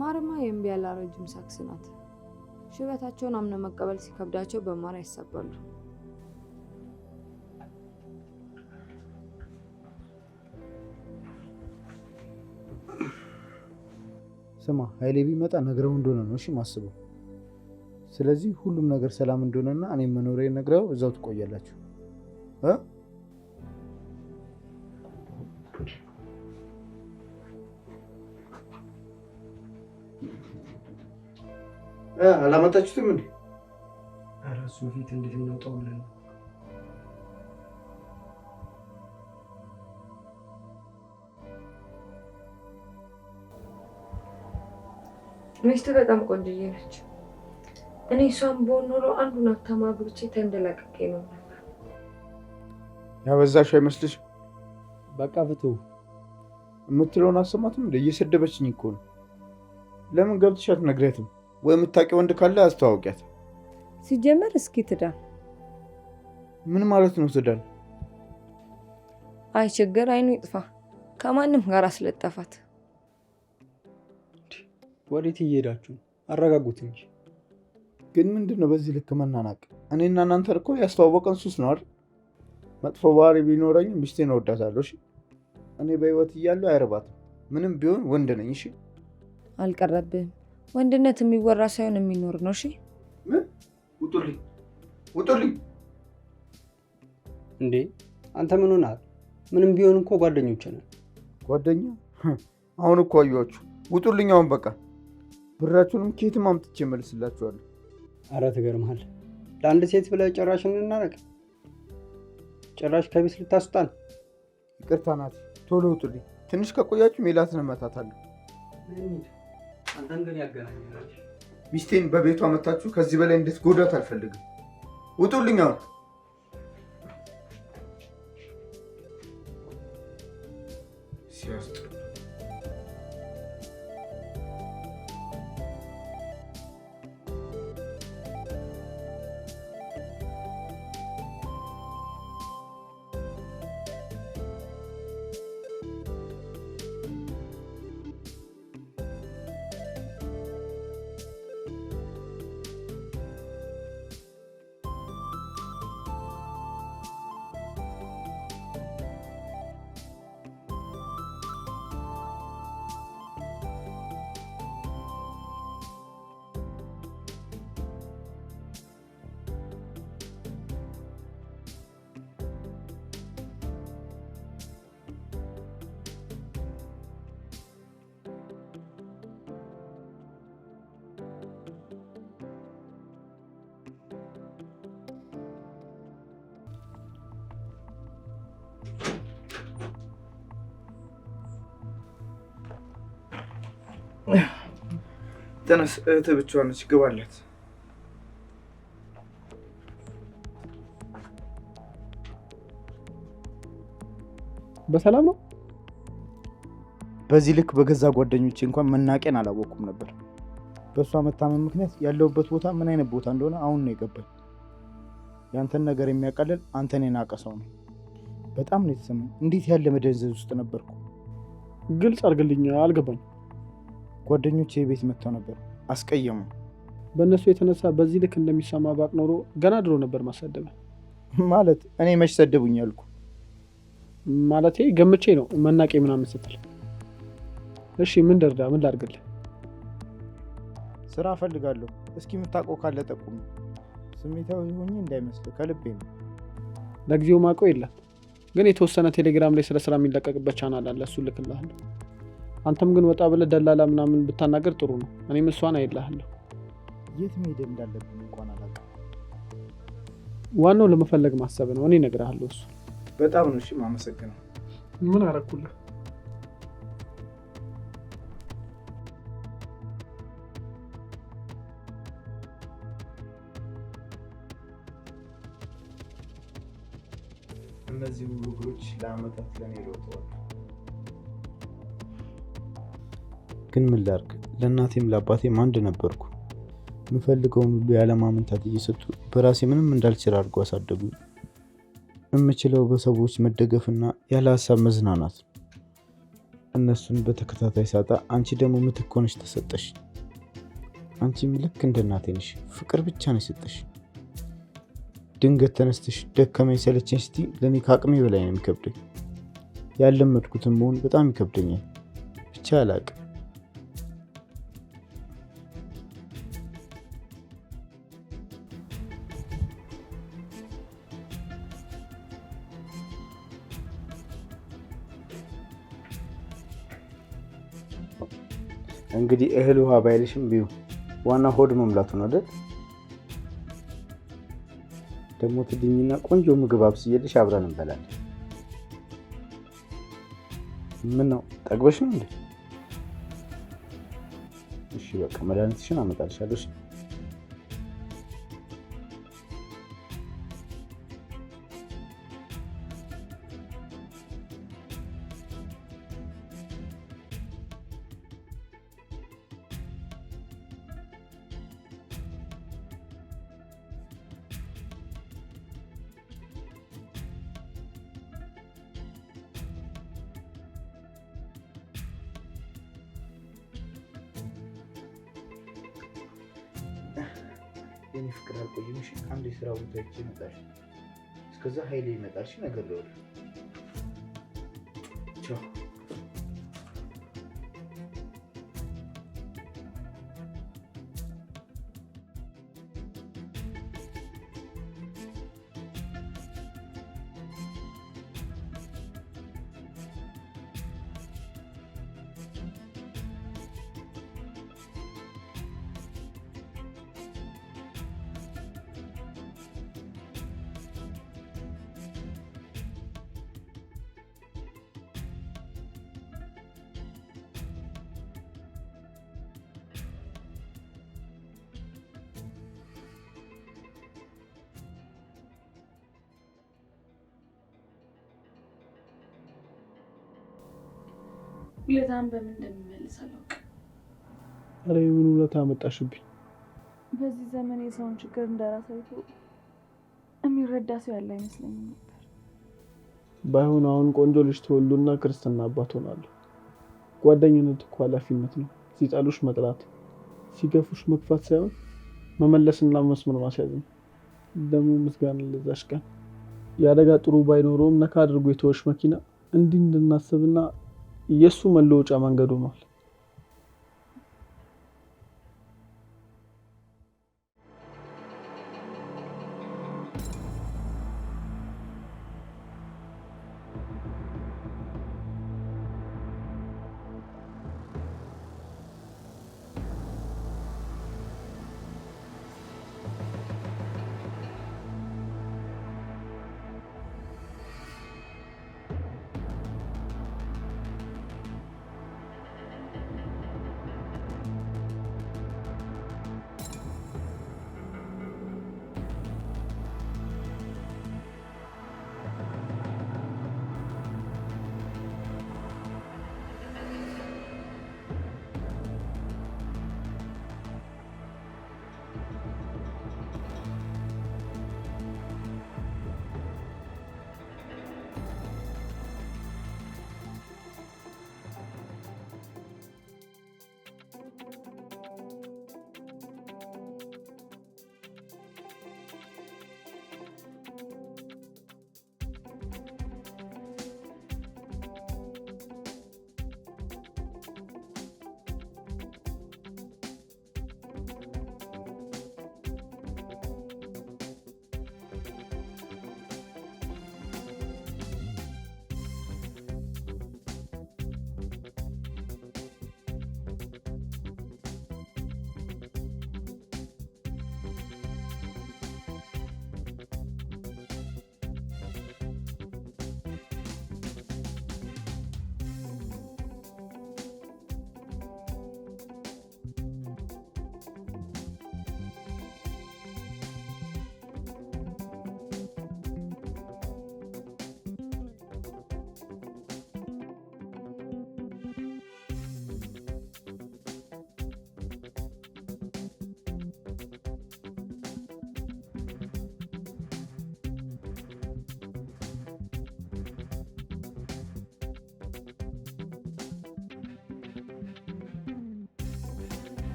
ማርማ የእምቢያላ ረጅም ሳክስ ናት። ሽበታቸውን አምነው መቀበል ሲከብዳቸው በማር ያሳባሉ። ስማ ኃይሌ ቢመጣ ነግረው እንደሆነ ነው እሺ ማስበው። ስለዚህ ሁሉም ነገር ሰላም እንደሆነና እኔም መኖሬን ነግረው እዛው ትቆያላችሁ። አላመጣችሁትም እንዴ? ኧረ እሱ ፊት እንዴት እናውጣው ብለን ነው። ሚስት በጣም ቆንጆዬ ነች። እኔ እሷን በሆን ኖሮ አንዱን ሀብታም አግብቼ ተንደላቅቄ ነው ነበር። ያበዛሽው አይመስልሽም? በቃ ፍቱ። የምትለውን አሰማትም እንደ እየሰደበችኝ እኮ ነው። ለምን ገብተሽ አትነግሪያትም? ወይ የምታውቂው ወንድ ካለ አስተዋውቂያት። ሲጀመር እስኪ ትዳር ምን ማለት ነው ትዳር? አይ ችግር አይኑ ይጥፋ። ከማንም ጋር አስለጠፋት። ወዴት እየሄዳችሁ? አረጋጉት እንጂ። ግን ምንድን ነው በዚህ ልክ መናናቅ? እኔና እናንተ እኮ ያስተዋወቀን ሱስ ነው አይደል? መጥፎ ባህሪ ቢኖረኝም ሚስቴን እወዳታለሁ። እሺ እኔ በህይወት እያለሁ አይረባትም። ምንም ቢሆን ወንድ ነኝ። እሺ አልቀረብህም። ወንድነት የሚወራ ሳይሆን የሚኖር ነው። እሺ ምን? ውጡልኝ፣ ውጡልኝ። እንዴ አንተ ምን ሆነሃል? ምንም ቢሆን እኮ ጓደኞች ነን። ጓደኛ? አሁን እኮ አየኋችሁ። ውጡልኝ አሁን በቃ። ብራችሁንም ከየትም አምጥቼ እመልስላችኋለሁ። አረ ትገርምሃል። ለአንድ ሴት ብለህ ጭራሽ እንናረቅ? ጭራሽ ከቤት ልታስወጣን? ይቅርታ ናት። ቶሎ ውጡልኝ። ትንሽ ከቆያችሁ ሜላትን እመታታለሁ። አንተን ግን ያገናኛል። ሚስቴን በቤቷ መታችሁ ከዚህ በላይ እንድትጎዳት አልፈልግም። ውጡልኝ አሁን። ሲያስጠላ። ተነስ፣ እህትህ ብቻዋን ነች። ግባለት። በሰላም ነው? በዚህ ልክ በገዛ ጓደኞቼ እንኳን መናቄን አላወኩም ነበር። በእሷ መታመም ምክንያት ያለሁበት ቦታ ምን አይነት ቦታ እንደሆነ አሁን ነው የገባኝ። ያንተን ነገር የሚያቃልል አንተን የናቀ ሰው ነው። በጣም ነው የተሰማኝ። እንዴት ያለ መደንዘዝ ውስጥ ነበርኩ። ግልጽ አድርግልኝ፣ አልገባኝ። ጓደኞቼ ቤት መጥተው ነበር፣ አስቀየሙ። በእነሱ የተነሳ በዚህ ልክ እንደሚሰማ ባቅ ኖሮ ገና ድሮ ነበር ማሰደበ። ማለት እኔ መች ሰደቡኝ አልኩ? ማለቴ ገምቼ ነው መናቄ ምናምን ስትል። እሺ ምን ደርዳ፣ ምን ላድርግልህ? ስራ እፈልጋለሁ። እስኪ የምታውቀው ካለ ጠቁም። ስሜታዊ ሆኜ እንዳይመስልህ፣ ከልቤ ነው። ለጊዜው ማውቀው የለም፣ ግን የተወሰነ ቴሌግራም ላይ ስለ ስራ የሚለቀቅበት ቻናል አለ፣ እሱ ልክልሃለሁ። አንተም ግን ወጣ ብለህ ደላላ ምናምን ብታናገር ጥሩ ነው። እኔም እሷን አይልሃለሁ። የት መሄድ እንዳለብኝ እንኳን አላውቅም። ዋናው ለመፈለግ ማሰብ ነው። እኔ እነግርሃለሁ። እሱ በጣም ነው። እሺ ማመሰግነው። ምን አደረኩልህ? እነዚህ ሁሉ እግሮች ለአመታት ለኔ ሮጠዋል። ግን ምን ላድርግ? ለእናቴም ለአባቴም አንድ ነበርኩ። የምፈልገውን ሁሉ ያለማመንታት እየሰጡ በራሴ ምንም እንዳልችል አድርጎ አሳደጉኝ። የምችለው በሰዎች መደገፍና ያለ ሀሳብ መዝናናት። እነሱን በተከታታይ ሳጣ አንቺ ደግሞ ምትክ ሆነሽ ተሰጠሽ። አንቺም ልክ እንደ እናቴ ነሽ። ፍቅር ብቻ ነው የሰጠሽ። ድንገት ተነስተሽ ደከመኝ ሰለቸኝ ስትይ ለእኔ ከአቅሜ በላይ ነው የሚከብደኝ። ያለመድኩትን መሆን በጣም ይከብደኛል። ብቻ አላቅም። እንግዲህ እህል ውሃ ባይልሽም ቢዩ ዋና ሆድ መምላቱ ነው አይደል? ደግሞ ትድኝና ቆንጆ ምግብ አብስዬልሽ አብረን እንበላለን። ምን ነው ጠግበሽ ነው እንዴ? እሺ በቃ መድኃኒትሽን አመጣልሻለሁ። የኔ ፍቅር አልቆይም። እሺ አንድ የስራ ቦታ ሄጄ እመጣለሁ። እስከዛ ኃይሌ ይመጣል። እሺ ነገር ለወደ ቻው። ውለታን በምን እንደሚመልስ አላውቅም። ኧረ የምን ውለታ አመጣሽብኝ? በዚህ ዘመን የሰውን ችግር እንደራስ አይቶ የሚረዳ ሰው ያለ አይመስለኝም ነበር። ባይሆን አሁን ቆንጆ ልጅ ተወልዱና ክርስትና አባት ሆናለሁ። ጓደኝነት እኮ ኃላፊነት ነው። ሲጠሉሽ መጥላት፣ ሲገፉሽ መግፋት ሳይሆን መመለስና መስመር ማስያዝ ነው። ደግሞ ምስጋና ለዛሽ ቀን። የአደጋ ጥሩ ባይኖረውም ነካ አድርጎ የተወሽ መኪና እንዲህ እንድናስብና የሱ መለወጫ መንገዱ ነው።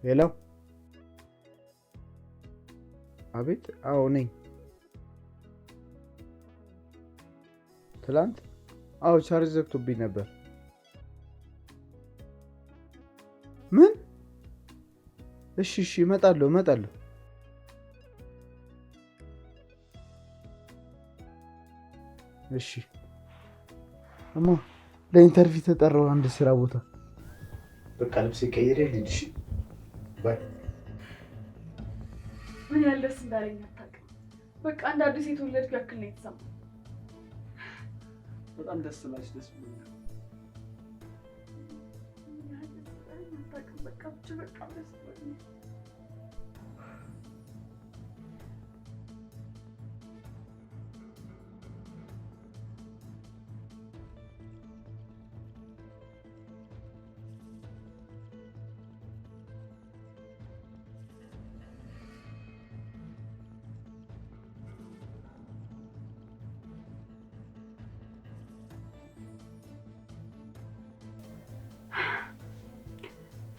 ሄሎ፣ አቤት። አዎ ነኝ። ትላንት? አዎ ቻርጅ ዘግቶብኝ ነበር። ምን? እሺ እመጣለሁ። እሺ እማ፣ ለኢንተርቪው ተጠራው አንድ ስራ ቦታ። በቃ ልብሴ ቀይሬ ልሂድ። እሺ ባይ። ምን ያህል ደስ እንዳለኝ አታውቅም። በቃ እንደ አዲስ የተወለድኩ ያክል ነው የተሰማኝ። በጣም ደስ ብሎኛል። በቃ ደስ ብሎኛል።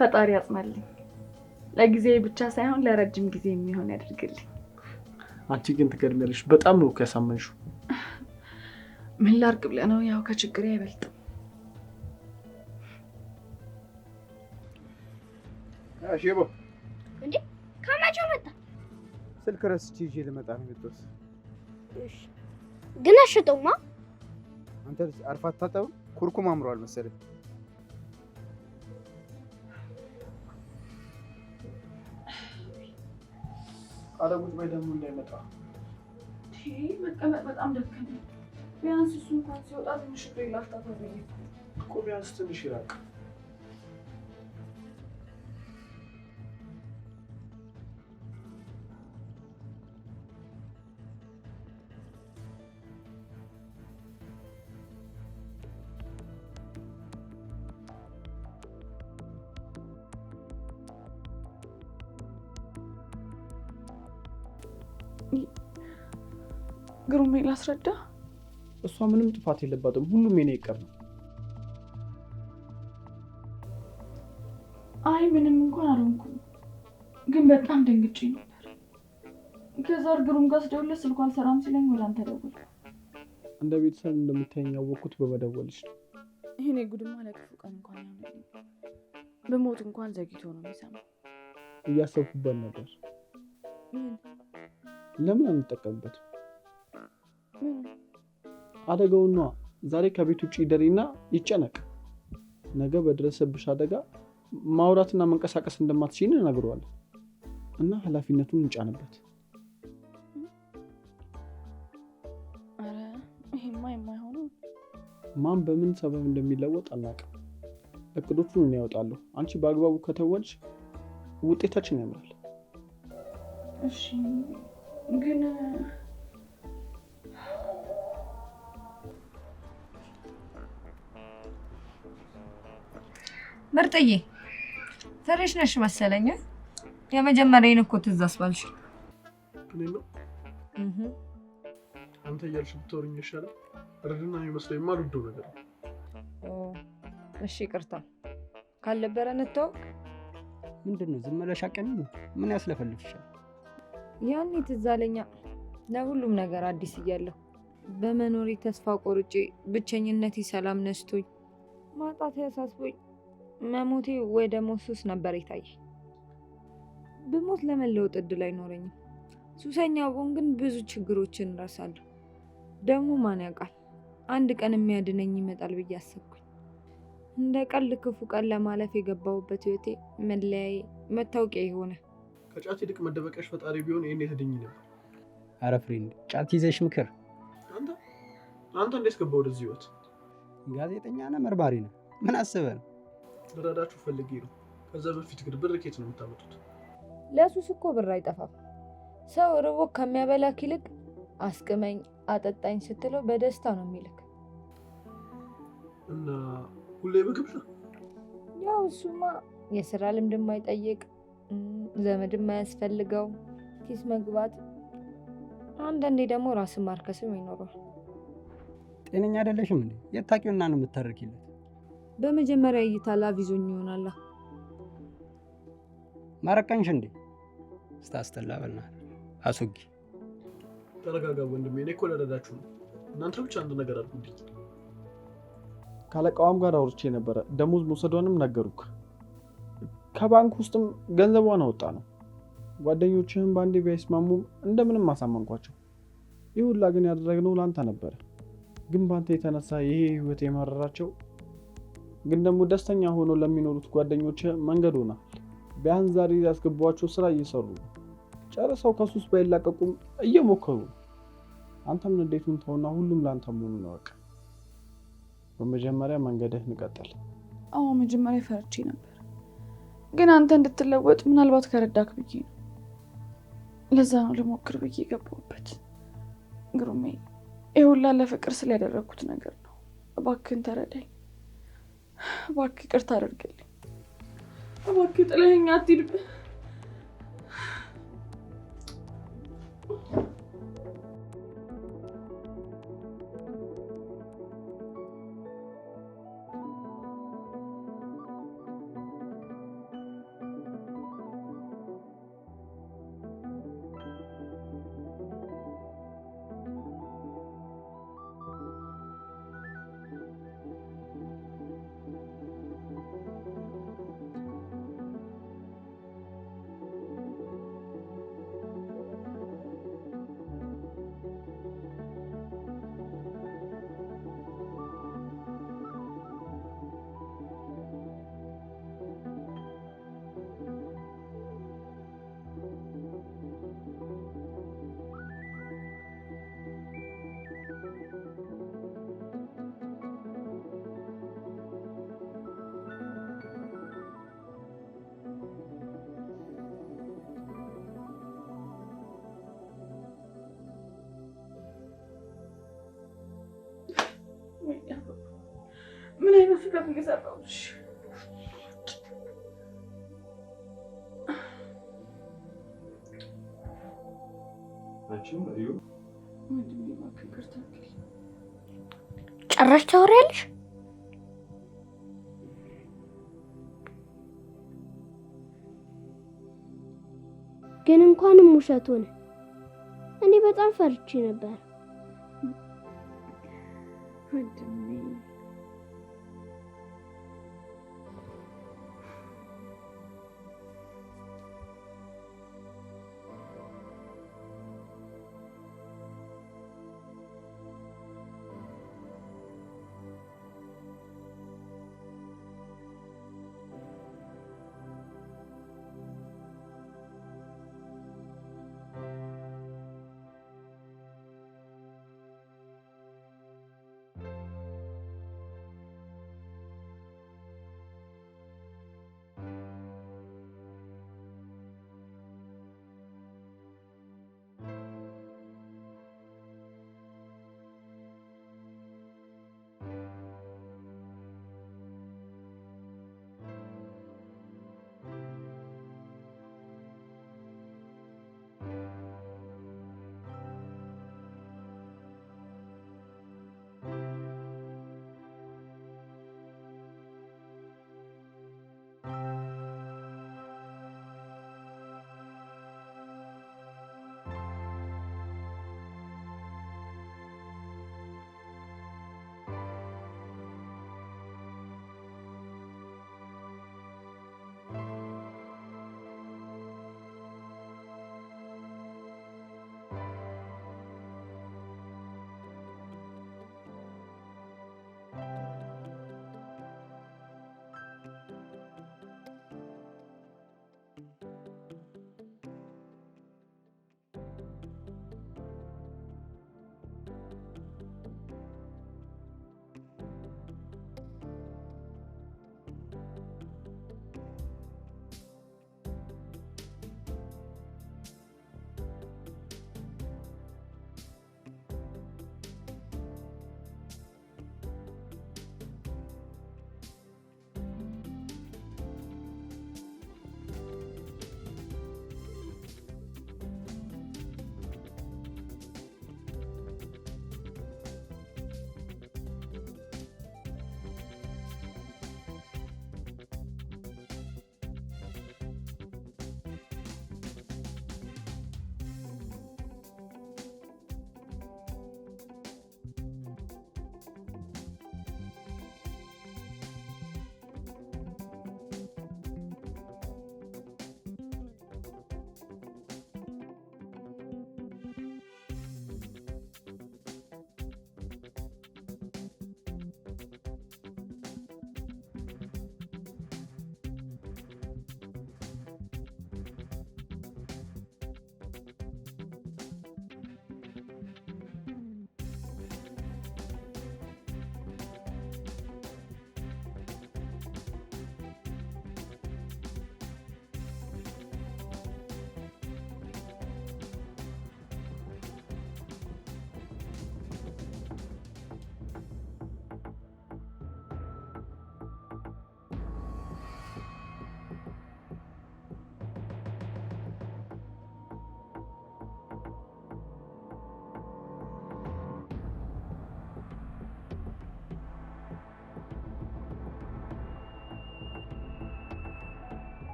ፈጣሪ ያጽናልኝ። ለጊዜ ብቻ ሳይሆን ለረጅም ጊዜ የሚሆን ያድርግልኝ። አንቺ ግን ትገርሚያለሽ። በጣም ነው ያሳመንሽው። ምን ላድርግ ብለህ ነው? ያው ከችግሬ አይበልጥም። ሼቦ፣ እንዴ ከመቼው መጣ? ስልክ ረስቼ ይዤ ልመጣ ነው የመጣሁት። እሺ ግን አሽጠውማ። አንተ አርፋ አታጠብም? ኩርኩም አምሯል መሰለኝ። አረጉት ወይ ደግሞ እንዳይመጣ። መቀመጥ በጣም ደከመኝ። ቢያንስ እሱ እንኳን ሲወጣ ትንሽ ፍሬ ላፍታታ ብዬ እኮ ቢያንስ ትንሽ ይራቅ። ግሩሜ ላስረዳ። እሷ ምንም ጥፋት የለባትም። ሁሉም የኔ ይቀር ነው። አይ ምንም እንኳን አልሆንኩም፣ ግን በጣም ደንግጬ ነበር። ከዛ ግሩም ጋር ስደውልለት ስልኩ አልሰራም ሲለኝ ወደ አንተ ደወልኩ። እንደ ቤተሰብ እንደምታየኝ ያወቅኩት በመደወልሽ ነው። ይሄኔ ጉድማ ለክፉ ቀን እንኳን ያመልኝ። በሞት እንኳን ዘግይቶ ነው የሚሰማው። እያሰብኩበት ነበር። ለምን አንጠቀምበትም? አደጋውና ዛሬ ከቤት ውጭ ይደሪና ይጨነቅ። ነገ በደረሰብሽ አደጋ ማውራትና መንቀሳቀስ እንደማትችይን እነግረዋለሁ እና ኃላፊነቱን እንጫንበት። አረ ይሄማ የማይሆነው። ማን በምን ሰበብ እንደሚለወጥ አናውቅም። እቅዶቹን እኔ ያወጣለሁ። አንቺ በአግባቡ ከተወልሽ ውጤታችን ያምራል። እሺ ግን ምርጥዬ ፍሬሽ ነሽ መሰለኝ። የመጀመሪያዬን እኮ ትዝ አስባልሽ። እኔ ነው አንተ እያልሽ ብትወሪኝ ይሻላል። ረድና የሚመስለኝ የማልወደው ነገር ነው። እሺ ይቅርታ ካልነበረ እንተዋወቅ። ምንድን ነው ዝም ብለሽ አቀኝ? ምን ያስለፈልፍሻል? ያኔ ትዝ አለኛ ለሁሉም ነገር አዲስ እያለሁ በመኖሪ ተስፋ ቆርጬ ብቸኝነቴ ሰላም ነስቶኝ ማጣት ያሳስቦኝ መሞቴ ወይ ደግሞ ሱስ ነበር የታየኝ። ብሞት ለመለወጥ እድል አይኖረኝም። ሱሰኛ ብሆን ግን ብዙ ችግሮችን እረሳለሁ። ደግሞ ማን ያውቃል አንድ ቀን የሚያድነኝ ይመጣል ብዬ አሰብኩኝ። እንደ ቀልድ ክፉ ቀን ለማለፍ የገባሁበት ህይወቴ መለያዬ መታወቂያ የሆነ ከጫት ይልቅ መደበቂያሽ ፈጣሪ ቢሆን ይሄን ትድኝ ነበር። አረ ፍሬንድ ጫት ይዘሽ ምክር። አንተ እንዴት ገባ ወደዚህ ህይወት? ጋዜጠኛ ነህ መርማሪ ነው? ምን አስበህ ነው? ልረዳችሁ ፈልጌ ነው። ከዛ በፊት ግን ብር ከየት ነው የምታመጡት? ለሱስ እኮ ብር አይጠፋም። ሰው ርቦ ከሚያበላክ ይልቅ አስቅመኝ አጠጣኝ ስትለው በደስታ ነው የሚልክ። እና ሁሌ ምግብ ነው? ያው እሱማ የስራ ልምድ የማይጠይቅ ዘመድ የማያስፈልገው ኪስ መግባት፣ አንዳንዴ ደግሞ ራስን ማርከስም ይኖረዋል። ጤነኛ አይደለሽም እንዴ? የታቂውና ነው የምታረኪለት? በመጀመሪያ እይታ ላቪዞኝ ይሆናል። ማረቀንሽ እንዴ? ስታስተላ በእናትህ አስወጊ። ተረጋጋ ወንድሜ፣ እኔ እኮ ልረዳችሁ ነው። እናንተ ብቻ አንድ ነገር አድርጉልኝ። ካለቃዋም ጋር አውርቼ ነበረ። ደሞዝ መውሰዷንም ነገሩክ። ከባንክ ውስጥም ገንዘቧን አወጣ ነው። ጓደኞችህም ባንዴ ቢያስማሙም እንደምንም አሳመንኳቸው። ይህ ሁላ ግን ያደረግነው ላንተ ነበረ። ግን ባንተ የተነሳ ይሄ ህይወት የመረራቸው፣ ግን ደግሞ ደስተኛ ሆኖ ለሚኖሩት ጓደኞች መንገድ ሆናል። ቢያንስ ዛሬ ያስገቧቸው ስራ እየሰሩ ነው። ጨርሰው ከሱስ ባይላቀቁም እየሞከሩ ነው። አንተም ንዴቱን ተውና ሁሉም ላንተ መሆኑን እወቅ። በመጀመሪያ መንገድህን ቀጥል። አዎ መጀመሪያ ፈርቼ ነበር፣ ግን አንተ እንድትለወጥ ምናልባት ከረዳክ ብዬ ነው። ለዛ ነው ልሞክር ብዬ ገባሁበት። ግሩሜ፣ ይሄ ሁላ ለፍቅር ስላደረኩት ነገር ነው። እባክህን ተረዳኝ። እባክህ ይቅርታ አድርግልኝ። እባክህ ጥለኸኝ አትሂድ። ምን አይነት ፍቅር እየሰራሁሽ? ጭራሽ ታወሪያለሽ? ግን እንኳንም ውሸት ሆነ። እኔ በጣም ፈርቼ ነበር።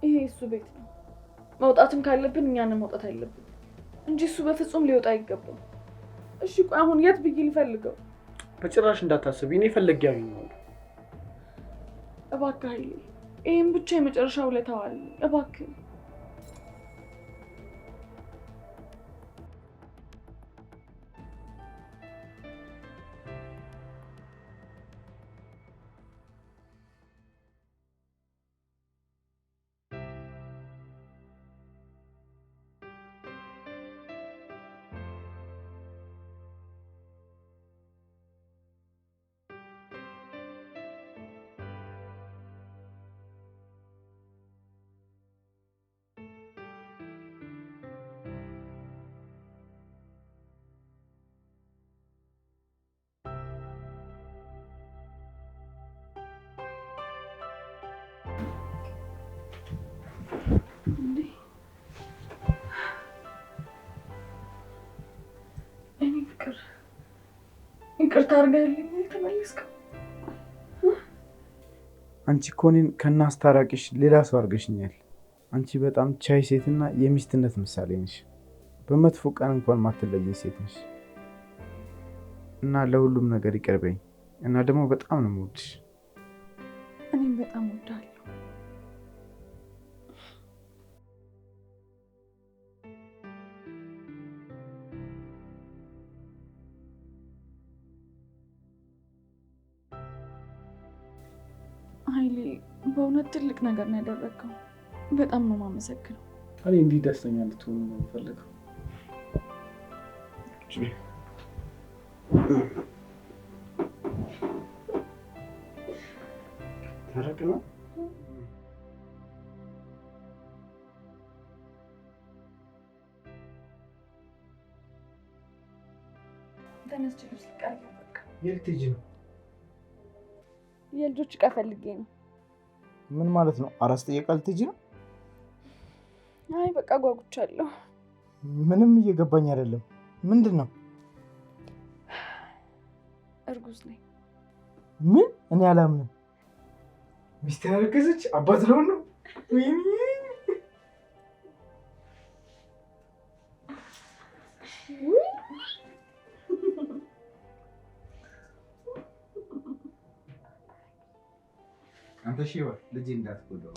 ይሄ እሱ ቤት ነው። መውጣትም ካለብን እኛን መውጣት አለብን እንጂ እሱ በፍጹም ሊወጣ አይገባም። እሺ ቆይ አሁን የት ብዬ ልፈልገው? በጭራሽ እንዳታስብ፣ እኔ ፈለግ ያገኘዋለሁ። እባክህ ኃይሌ፣ ይሄን ብቻ የመጨረሻ ውለታ ዋል እባክህ። እኔ ፍቅር ይቅርታ አድርገልኝ ተመለስከው። አንቺ እኮ እኔን ከናስታራቂሽ ሌላ ሰው አድርገሽኛል። አንቺ በጣም ቻይ ሴትና የሚስትነት ምሳሌ ነሽ። በመጥፎ ቀን እንኳን ማትለየኝ ሴት ነሽ እና ለሁሉም ነገር ይቅር በይኝ እና ደግሞ በጣም ነው የምወድሽ። እኔም በጣም እወድሃለሁ። ኃይሌ በእውነት ትልቅ ነገር ነው ያደረግከው። በጣም ነው የማመሰግነው። እኔ እንዲህ ደስተኛ እንድትሆኑ ነው የምፈልገው። ታረቅ ነው ተነስቼ ልብስ ልቀይር። በቃ የት ልጅ ነው? የልጆች ዕቃ ፈልጌ ነው። ምን ማለት ነው? አራስ ጥየቃ ልትሄጂ ነው? አይ በቃ ጓጉቻለሁ። ምንም እየገባኝ አይደለም። ምንድን ነው? እርጉዝ ነኝ። ምን? እኔ አላምንም። ሚስት ያረገዘች አባት ለሆን ነው? አንተ ሺህ ልጅ እንዳትጎዳው